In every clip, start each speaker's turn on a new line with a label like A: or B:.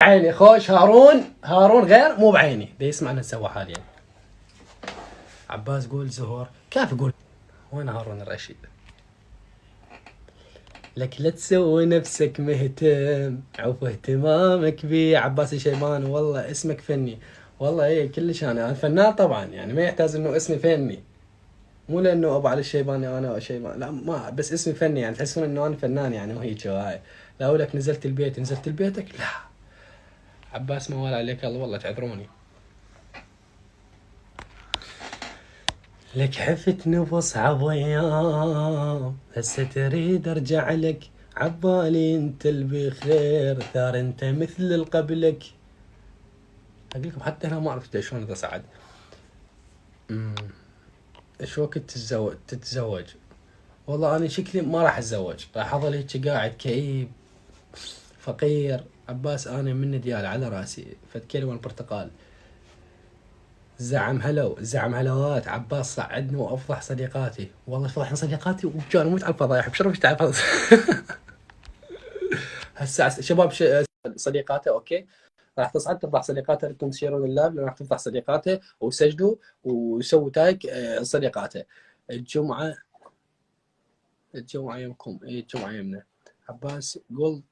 A: عيني خوش هارون غير مو بعيني ده يسمعنا نسوى حاليا. عباس قول زهور كيف يقول وين هارون الرشيد؟ لك لا تسوي نفسك مهتم عوف اهتمامك بي عباس الشيباني. والله اسمك فني والله ايه كلش. انا فنان طبعا يعني ما يحتاج انه اسمي فني، مو لانه ابو علي الشيباني انا شيباني لا، ما بس اسمي فني يعني تحسون انه انا فنان يعني وهيك وهاي. لا اقول لك نزلت البيت نزلت لبيتك لا عباس موال عليك الله والله تعذروني. لك حفت نفس عضيام هسه تريد ارجع لك عبالي انت البخير ثار انت مثل القبلك. اقول لكم حتى انا ما عرفت شلون اتصعد. ايش وقت تتزوج؟ والله انا شكلي ما راح اتزوج، راح اظل هيك قاعد كئيب فقير. عباس انا من ديال على راسي فد كلمه البرتقال. زعم هلوات عباس صعدني وافضح صديقاتي. والله فضحنا صديقاتي وكان موت على الفضايح بشرف تعال هسه شباب صديقاته اوكي راح تصعد تفضح صديقاته. انتم تشيرون اللاب راح تفضح صديقاته وسجلوا وسووا تايك صديقاته. الجمعه يومكم ايه الجمعه يمنا. عباس قول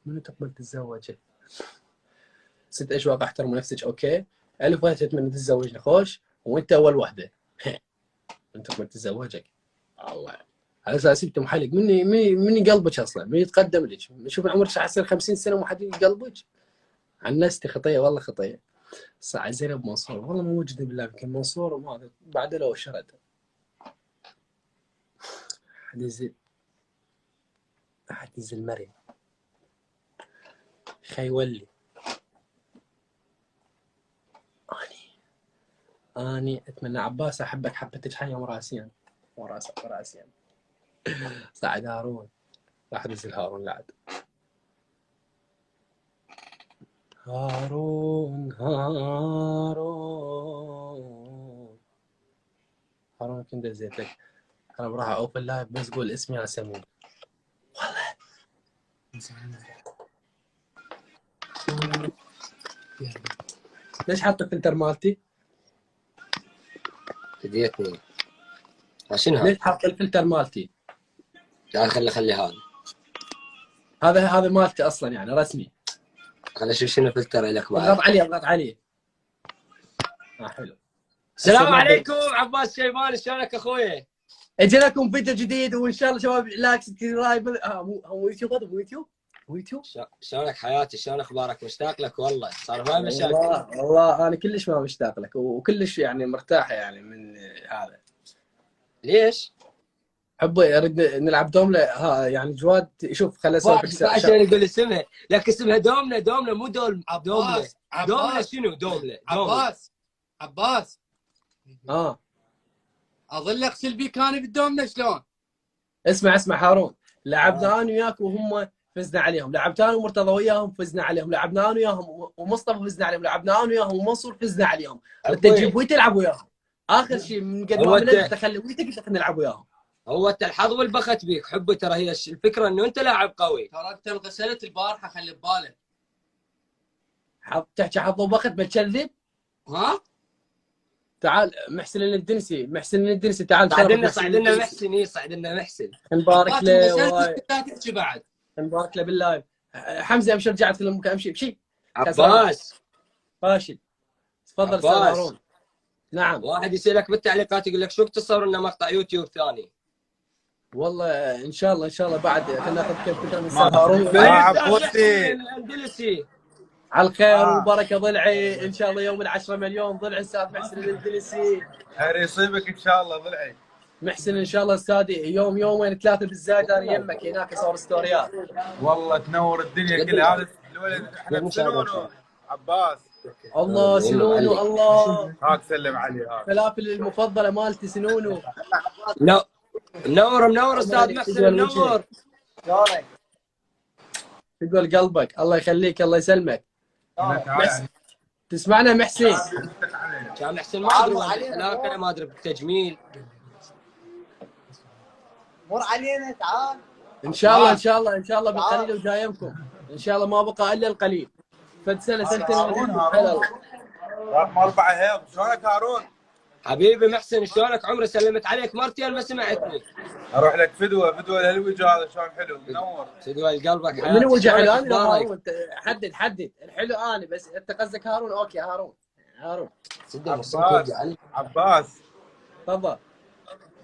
A: منو تقبل تتزوجه؟ 6 اشواق احترموا نفسك اوكي. 1000 وحده تتمنى تتزوجني خوش وانت اول وحده. انت تقبل تتزوجك الله على اساس انت محلق مني قلبك اصلا من يتقدم لك. شوف عمرك راح يصير 50 سنه وما حد قلبك. عنستي خطيه والله خطيه. صح زينب منصور والله مو موجوده بالله يمكن منصور وما بعد لو شرد احد ينزل مريم خيولي. اني اتمنى عباس احبك حبتك حيه وراسيا وراسيا. صعد هارون راح انزل هارون لعد. هارون كنت دزيت لك. انا بروح اوبن لايف بس قول اسمي يا سمين. والله ليش حاط الفلتر مالتي؟
B: هديتني عشان
A: ليش حاط الفلتر مالتي؟
B: لا خلي
A: هذا مالتي اصلا يعني رسمي.
B: خلي اشوف شنو فلتر لك بعد.
A: اضغط عليه حلو.
B: السلام عليكم عباس شيباني شلونك اخوي؟
A: اجي لكم فيديو جديد وان شاء الله شباب لايك سبسكرايب. هو يوتيوب
B: شلونك حياتي شلون اخبارك؟ مشتاق لك والله صار هاي مشاكل.
A: والله انا كلش ما مشتاق لك وكلش يعني مرتاح يعني من هذا.
B: ليش؟
A: حبي اريد نلعب دومله ها يعني جواد. شوف خليني اسولفك
B: عشان يقول اسمها لك اسمها دومله مو دول دومله. دومله شنو دومله؟
C: عباس اظل اغسل بيك انا بالدومله شلون؟
A: اسمع هارون لعبنا انا وياك وهم فزنا عليهم، لعبت انا ومرتضى وياهم فزنا عليهم، لعبنا انا وياهم ومصطفى فزنا عليهم، لعبنا انا وياهم ومنصور فزنا عليهم. انت تجيب ويا تلعب وياهم اخر شيء من قد ما بدك تخلي ويتك قلت نلعب وياهم.
B: هو انت الحظ والبخت بيك حبه ترى هي الفكره انه انت لاعب قوي.
C: ترى انت انغسلت البارحه خلي ببالك.
A: تحكي حظ وبخت بتكذب؟
C: ها؟
A: تعال محسن الدنسي تعال
B: صعدنا محسن صعدنا محسن
A: نبارك له
C: تحكي بعد
A: نبارك له بالله. حمزه امشي رجعت لامك امشي
B: عباس
A: فاشل. تفضل استاذ هارون. نعم
B: واحد يسالك بالتعليقات يقول لك شو تصور لنا مقطع يوتيوب ثاني؟
A: والله ان شاء الله بعد خلينا ناخذ فكره من استاذ هارون.
B: الاندلسي
A: على الخير والبركه ضلعي ان شاء الله يوم 10 مليون ضلع استاذ محسن الاندلسي.
D: خير يصيبك ان شاء الله ضلعي.
A: محسن ان شاء الله استاذي يومين 3 بالزايد انا يمك هناك اصور ستوريات.
D: والله تنور الدنيا كلها. هذا الولد احنا سنونه عباس.
A: الله سنونه الله.
D: هاك سلم عليه هاك.
A: فلافل المفضله مالتي سنونه.
B: منور استاذ محسن منور.
A: شلونك؟ تقول قلبك الله يخليك الله يسلمك. تسمعنا محسن؟
B: كان محسن ما ادري لا انا ما ادري بالتجميل.
E: مر علينا تعال
A: ان شاء الله بالقليل وجايمكم. ان شاء الله ما بقى الا القليل. فد سنه سنتين
D: هارون
A: على الله.
D: رقم 4 هيك. شلونك هارون؟
B: حبيبي محسن شلونك؟ عمري سلمت عليك مرتين ما سمعتني.
D: اروح لك فدوه الهلوجه هذا شلون حلو منور.
B: فدوى قلبك حياتي.
A: من وجه حلو؟ انا
B: شلونك
A: لو
B: أخبارك؟
A: هارون انت حدد الحلو انا بس انت قصدك هارون. اوكي هارون
B: صدق الصوت
D: عباس
B: يرجع علي.
D: عباس
A: تفضل.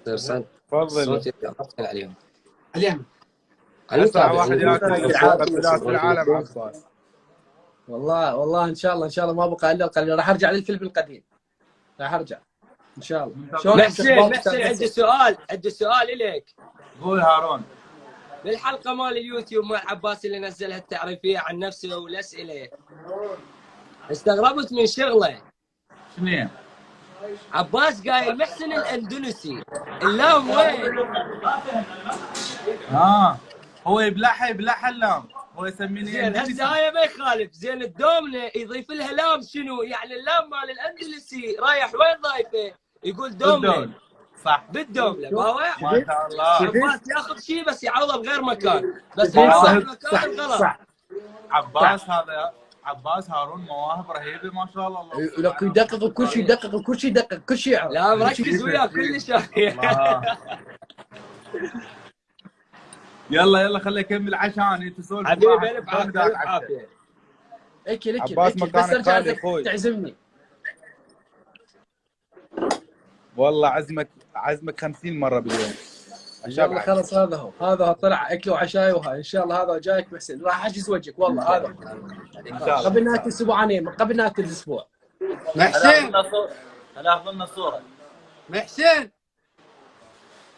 B: تفضل.
D: تفضل.
B: الصوت يرجع مرتين عليهم.
C: اليمن
D: اسرع واحد ياكل
A: العالم.
D: في العالم عباس.
A: والله ان شاء الله ما بقى الا القليل. راح ارجع للفيلم القديم. راح ارجع ان شاء الله. شلون
B: محسن عندي سؤال لك.
D: قول هارون.
B: بالحلقه مال اليوتيوب مال عباس اللي نزلها التعريفيه عن نفسه والاسئله استغربت من شغله.
D: شنو؟
B: عباس قايل محسن الاندلسي، اللام وين؟
D: هو يبلعها اللام. هو يسميني
B: زين هسه هاي ما يخالف. زين الدومنه يضيف لها لام شنو؟ يعني اللام مال الاندلسي رايح وين ضايفه؟ يقول دومنه.
D: صح
B: بالدومنه باوع.
D: ما شاء الله.
B: عباس ياخذ شيء بس يعوضه بغير مكان، بس
A: صح
B: مكان غلط.
A: صح.
D: عباس هارون مواهب رهيبه ما شاء الله.
A: لك يدقق كل شيء يدقق كل شيء يعرف.
B: لا مركز وياك كلش.
D: يلا خليه يكمل عشان تسولف.
B: حبيبي الف عافيه.
A: اكل
D: عباس
A: بس
D: مكانك
A: ارجع
D: خالي اخوي.
A: تعزمني.
D: والله عزمك 50 مره باليوم.
A: يلا خلص هذا هو طلع اكله وعشاي وهاي ان شاء الله. هذا جايك محسن راح احجز وجهك والله. هذا قبل نهايه اسبوعين قبل نهايه الاسبوع.
C: محسن
D: هلا لنا الصوره.
C: محسن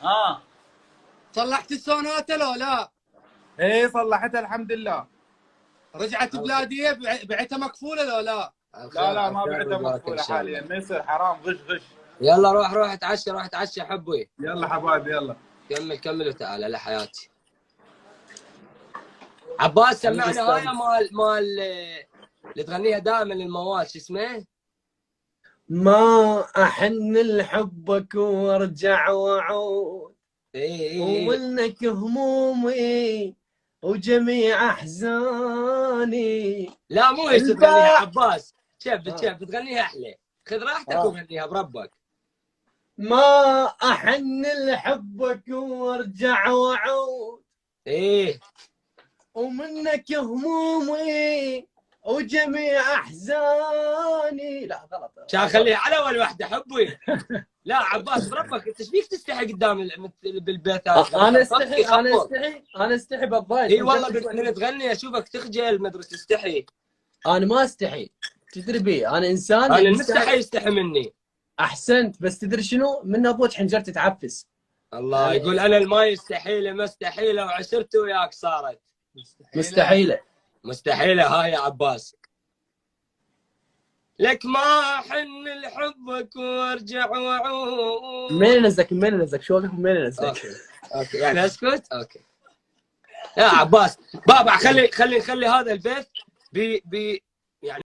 D: اه
C: صلحت السوناتا لو لا؟
D: ايه صلحتها الحمد لله.
C: رجعت بلاديه بعتها مكفوله لو لا؟
D: لا ما بعتها مقفوله حاليا. ما يصير حرام غش.
B: يلا روح اتعشى حبي.
D: يلا حبايبي يلا.
B: كمل وتعال لحياتي. عباس سمعنا هاي مال اللي تغنيها دائما للموال شو اسمه؟
A: ما احن لحبك وارجع واعود ومنك همومي وجميع احزاني.
B: لا مو هي تغنيها عباس. شوف بتغنيها احلى. خذ راحتك وغنيها بربك.
A: ما احن لحبك وارجع واعود ومنك همومي وجميع احزاني. لا غلط.
B: عشان خليها على اول وحده حبي. لا عباس بربك انت ايش فيك تستحي قدام بالبيت هذا؟
A: انا استحي بالضايق.
B: اي والله من تغني اشوفك تخجل ما ادري تستحي.
A: انا ما استحي تدري بي. انا انسان.
B: انا المستحي يستحي مني.
A: احسنت بس تدري شنو؟ من ابوك حنجرتي تعفس.
B: الله يقول انا الماي يستحيله مستحيله وعشرت وياك صارت مستحيله هاي يا عباس. لك ما احن لحبك وارجع واعود.
A: من نزك شو وقف من نزك؟
B: اوكي يعني اسكت. اوكي يا عباس بابا خلي هذا البث